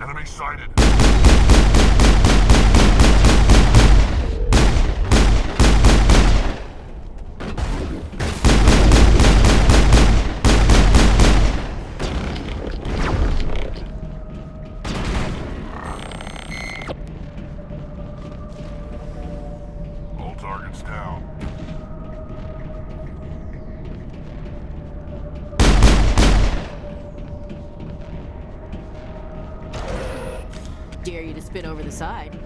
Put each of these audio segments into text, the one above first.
Enemy sighted. All targets down. Dare you to spin over the side.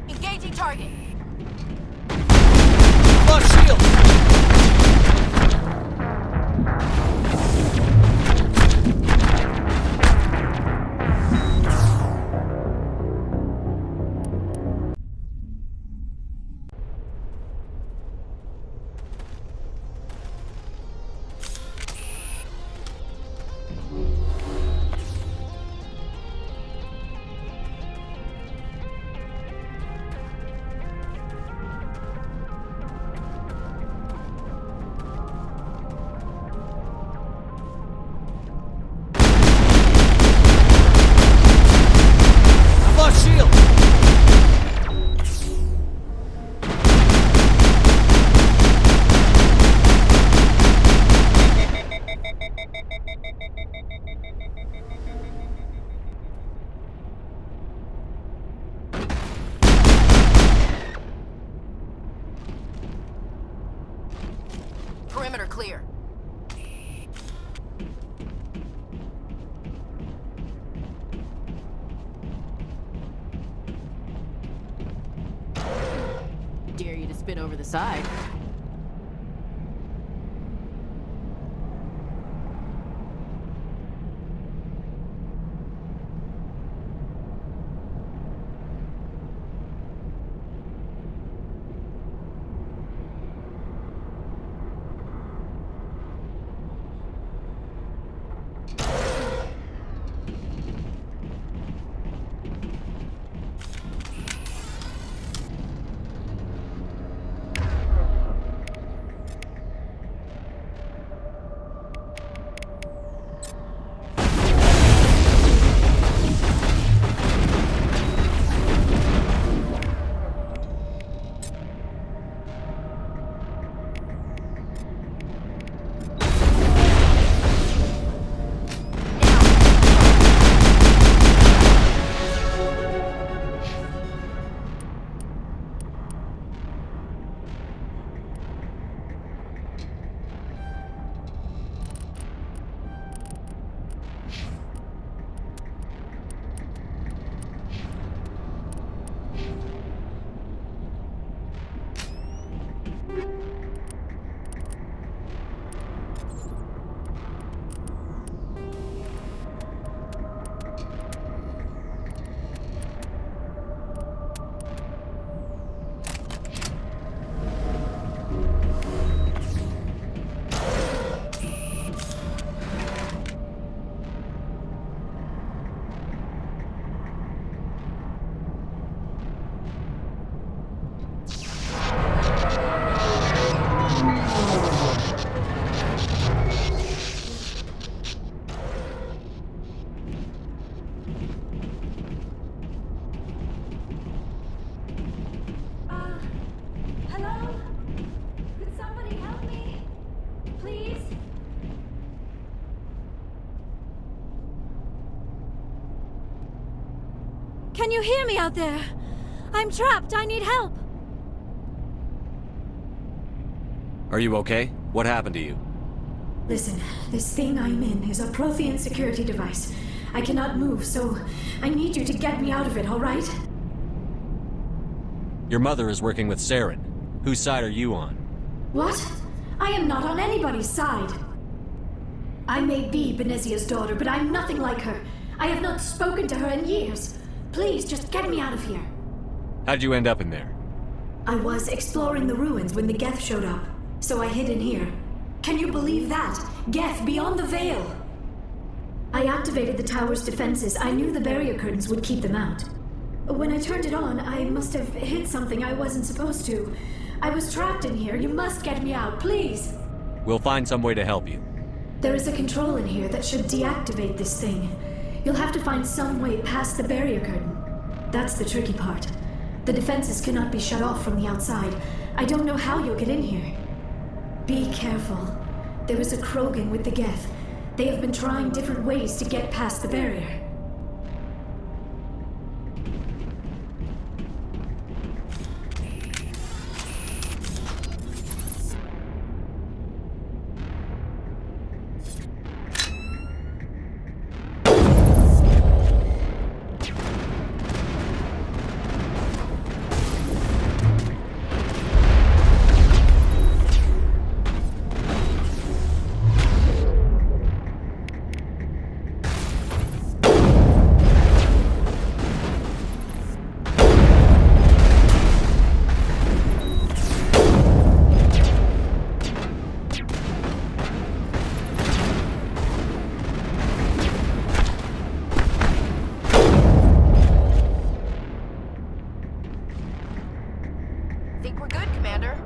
Engaging target. Launch shield! Launch shield! Perimeter clear. Dare you to spin over the side. Hello? Could somebody help me? Please? Can you hear me out there? I'm trapped. I need help. Are you okay? What happened to you? Listen, this thing I'm in is a Prothean security device. I cannot move, so I need you to get me out of it, all right? Your mother is working with Saren. Whose side are you on? What? I am not on anybody's side. I may be Benezia's daughter, but I'm nothing like her. I have not spoken to her in years. Please, just get me out of here. How'd you end up in there? I was exploring the ruins when the Geth showed up, so I hid in here. Can you believe that? Geth beyond the veil! I activated the tower's defenses. I knew the barrier curtains would keep them out. When I turned it on, I must have hit something I wasn't supposed to. I was trapped in here. You must get me out, please! We'll find some way to help you. There is a control in here that should deactivate this thing. You'll have to find some way past the barrier curtain. That's the tricky part. The defenses cannot be shut off from the outside. I don't know how you'll get in here. Be careful. There is a Krogan with the Geth. They have been trying different ways to get past the barrier. Think we're good, Commander?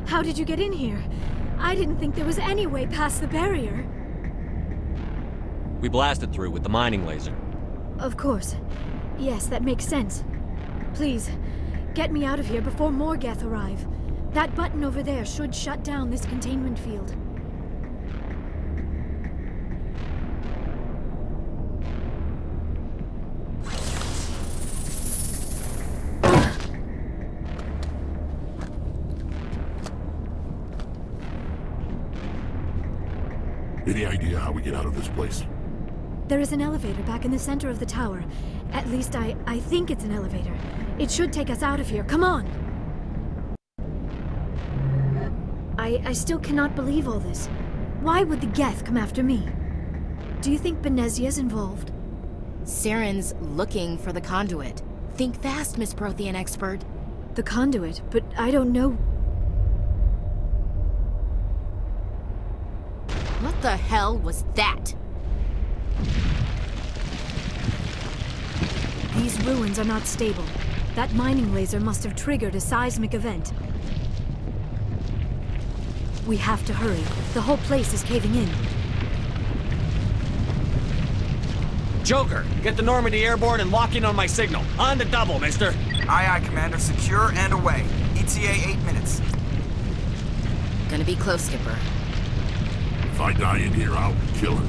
How did you get in here? I didn't think there was any way past the barrier. We blasted through with the mining laser. Of course. Yes, that makes sense. Please, get me out of here before more Geth arrive. That button over there should shut down this containment field. Any idea how we get out of this place? There is an elevator back in the center of the tower. At least I think it's an elevator. It should take us out of here. Come on! I still cannot believe all this. Why would the Geth come after me? Do you think Benezia's involved? Saren's looking for the conduit. Think fast, Miss Prothean expert. The conduit? But I don't know... What the hell was that? These ruins are not stable. That mining laser must have triggered a seismic event. We have to hurry. The whole place is caving in. Joker, get the Normandy airborne and lock in on my signal. On the double, mister. Aye, aye, Commander. Secure and away. ETA 8 minutes. Gonna be close, Skipper. If I die in here, I'll kill him.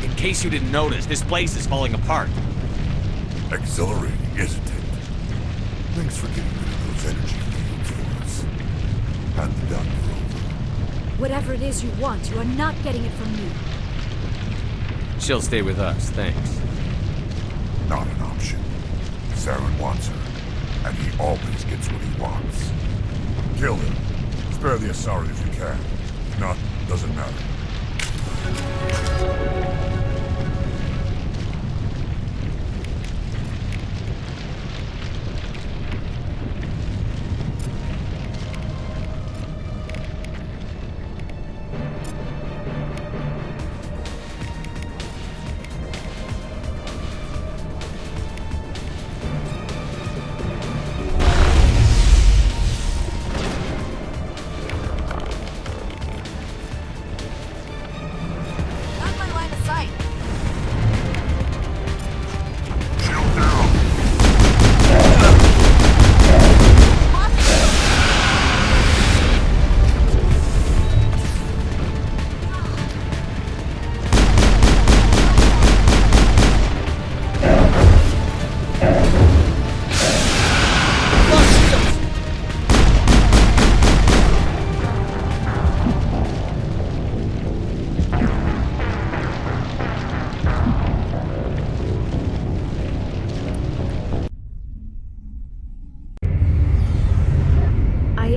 In case you didn't notice, this place is falling apart. Exhilarating, isn't it? Thanks for getting rid of those energy fields for us. Hand the doctor over. Whatever it is you want, you are not getting it from me. She'll stay with us, thanks. Not an option. Saren wants her, and he always gets what he wants. Kill him. Spare the Asari if you can. If not, doesn't matter. Not my line of sight. Shield down.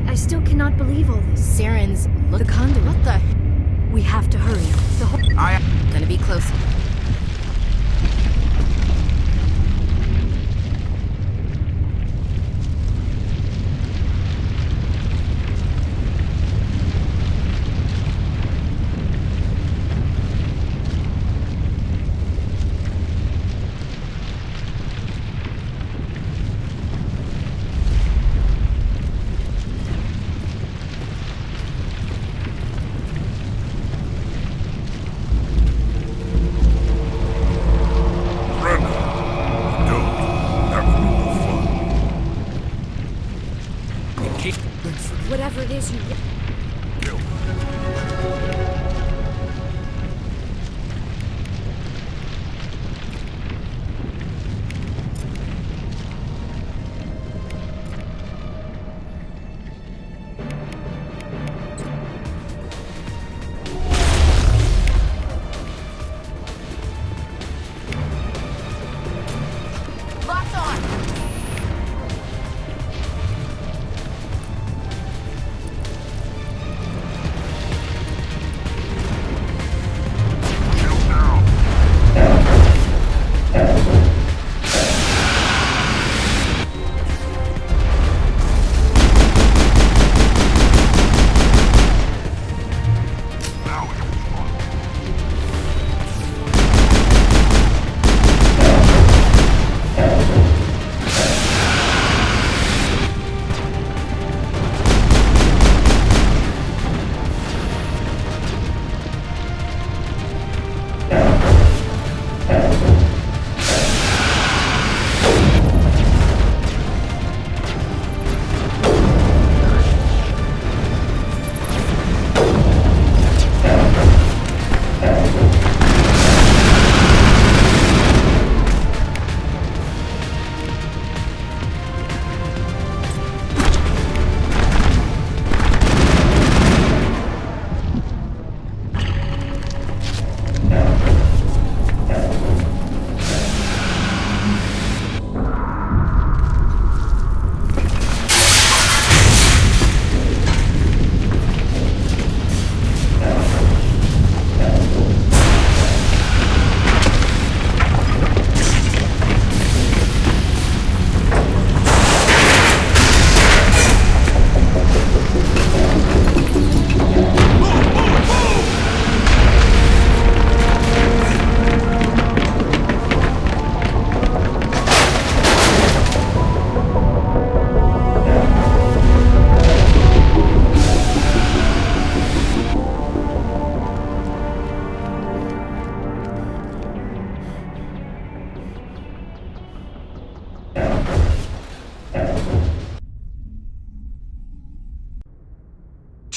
I still cannot believe all this. Saren's look. The conduit. What the? We have to hurry. The whole. Aye, Gonna be close.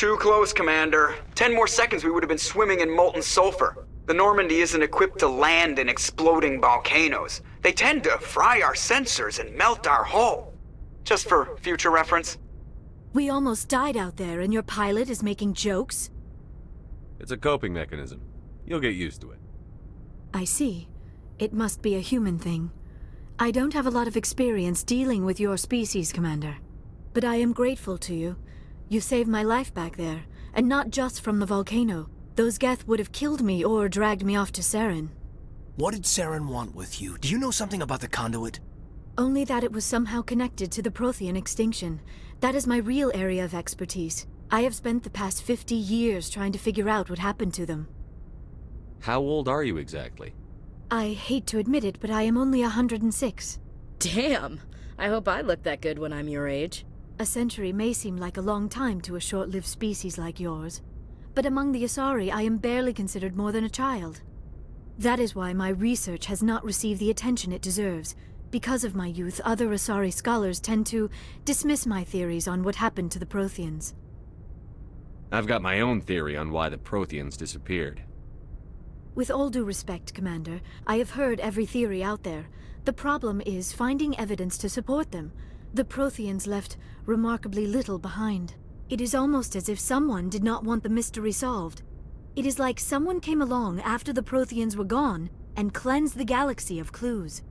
Too close, Commander. 10 more seconds we would have been swimming in molten sulfur. The Normandy isn't equipped to land in exploding volcanoes. They tend to fry our sensors and melt our hull. Just for future reference. We almost died out there, and your pilot is making jokes? It's a coping mechanism. You'll get used to it. I see. It must be a human thing. I don't have a lot of experience dealing with your species, Commander. But I am grateful to you. You saved my life back there, and not just from the volcano. Those Geth would have killed me or dragged me off to Saren. What did Saren want with you? Do you know something about the conduit? Only that it was somehow connected to the Prothean extinction. That is my real area of expertise. I have spent the past 50 years trying to figure out what happened to them. How old are you exactly? I hate to admit it, but I am only 106. Damn! I hope I look that good when I'm your age. A century may seem like a long time to a short-lived species like yours, but among the Asari I am barely considered more than a child. That is why my research has not received the attention it deserves. Because of my youth, other Asari scholars tend to dismiss my theories on what happened to the Protheans. I've got my own theory on why the Protheans disappeared. With all due respect, Commander, I have heard every theory out there. The problem is finding evidence to support them. The Protheans left remarkably little behind. It is almost as if someone did not want the mystery solved. It is like someone came along after the Protheans were gone and cleansed the galaxy of clues.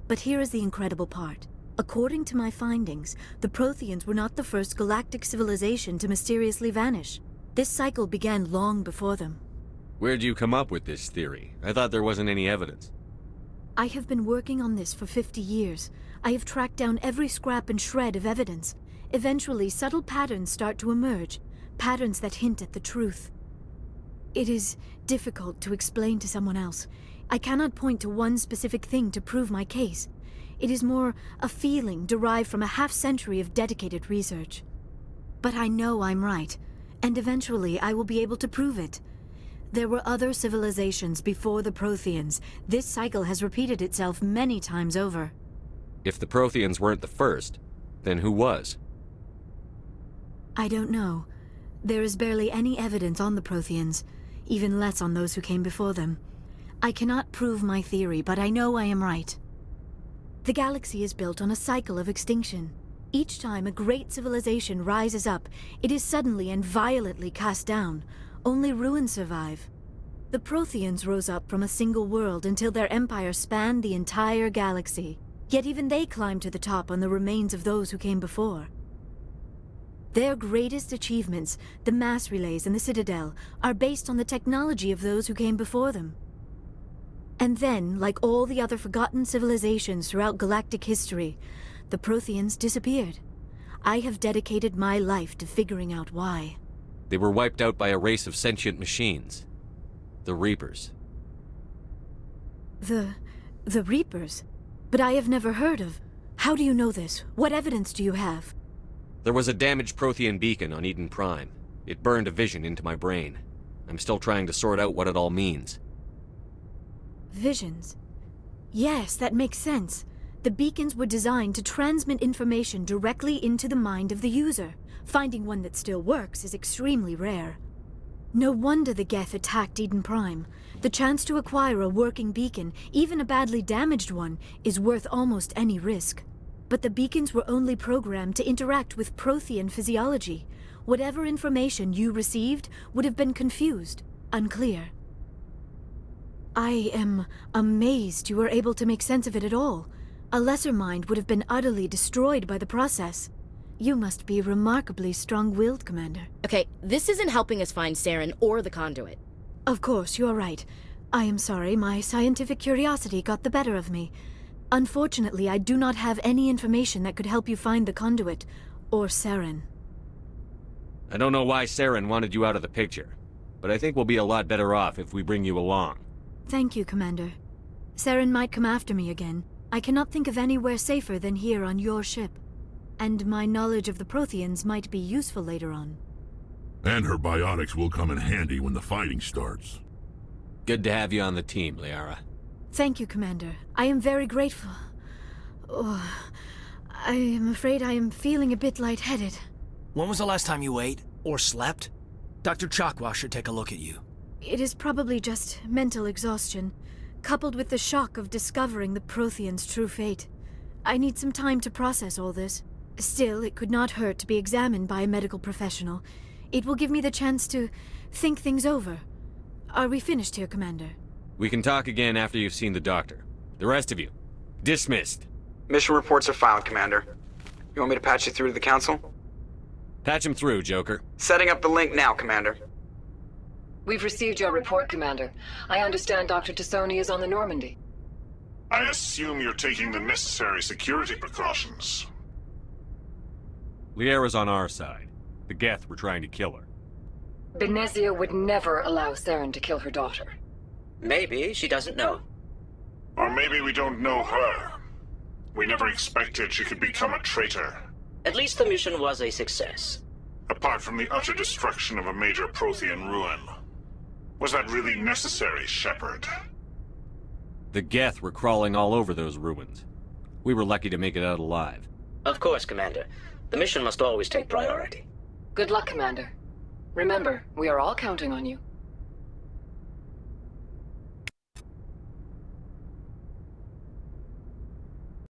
But here is the incredible part. According to my findings, the Protheans were not the first galactic civilization to mysteriously vanish. This cycle began long before them. Where'd you come up with this theory? I thought there wasn't any evidence. I have been working on this for 50 years. I have tracked down every scrap and shred of evidence. Eventually, subtle patterns start to emerge, patterns that hint at the truth. It is difficult to explain to someone else. I cannot point to one specific thing to prove my case. It is more a feeling derived from a half-century of dedicated research. But I know I'm right, and eventually I will be able to prove it. There were other civilizations before the Protheans. This cycle has repeated itself many times over. If the Protheans weren't the first, then who was? I don't know. There is barely any evidence on the Protheans, even less on those who came before them. I cannot prove my theory, but I know I am right. The galaxy is built on a cycle of extinction. Each time a great civilization rises up, it is suddenly and violently cast down. Only ruins survive. The Protheans rose up from a single world until their empire spanned the entire galaxy. Yet even they climbed to the top on the remains of those who came before. Their greatest achievements, the mass relays and the Citadel, are based on the technology of those who came before them. And then, like all the other forgotten civilizations throughout galactic history, the Protheans disappeared. I have dedicated my life to figuring out why. They were wiped out by a race of sentient machines. The Reapers. The Reapers? But I have never heard of. How do you know this? What evidence do you have? There was a damaged Prothean beacon on Eden Prime. It burned a vision into my brain. I'm still trying to sort out what it all means. Visions. Yes, that makes sense. The beacons were designed to transmit information directly into the mind of the user. Finding one that still works is extremely rare. No wonder the Geth attacked Eden Prime. The chance to acquire a working beacon, even a badly damaged one, is worth almost any risk. But the beacons were only programmed to interact with Prothean physiology. Whatever information you received would have been confused, unclear. I am amazed you were able to make sense of it at all. A lesser mind would have been utterly destroyed by the process. You must be remarkably strong-willed, Commander. Okay, this isn't helping us find Saren or the conduit. Of course, you are right. I am sorry, my scientific curiosity got the better of me. Unfortunately, I do not have any information that could help you find the conduit, or Saren. I don't know why Saren wanted you out of the picture, but I think we'll be a lot better off if we bring you along. Thank you, Commander. Saren might come after me again. I cannot think of anywhere safer than here on your ship. And my knowledge of the Protheans might be useful later on. And her biotics will come in handy when the fighting starts. Good to have you on the team, Liara. Thank you, Commander. I am very grateful. Oh, I am afraid I am feeling a bit lightheaded. When was the last time you ate? Or slept? Dr. Chakwa should take a look at you. It is probably just mental exhaustion, coupled with the shock of discovering the Prothean's true fate. I need some time to process all this. Still, it could not hurt to be examined by a medical professional. It will give me the chance to think things over. Are we finished here, Commander? We can talk again after you've seen the doctor. The rest of you, dismissed. Mission reports are filed, Commander. You want me to patch you through to the Council? Patch him through, Joker. Setting up the link now, Commander. We've received your report, Commander. I understand Dr. Tassoni is on the Normandy. I assume you're taking the necessary security precautions. Liara's on our side. The Geth were trying to kill her. Benezia would never allow Saren to kill her daughter. Maybe she doesn't know. Or maybe we don't know her. We never expected she could become a traitor. At least the mission was a success. Apart from the utter destruction of a major Prothean ruin. Was that really necessary, Shepard? The Geth were crawling all over those ruins. We were lucky to make it out alive. Of course, Commander. The mission must always take priority. Good luck, Commander. Remember, we are all counting on you.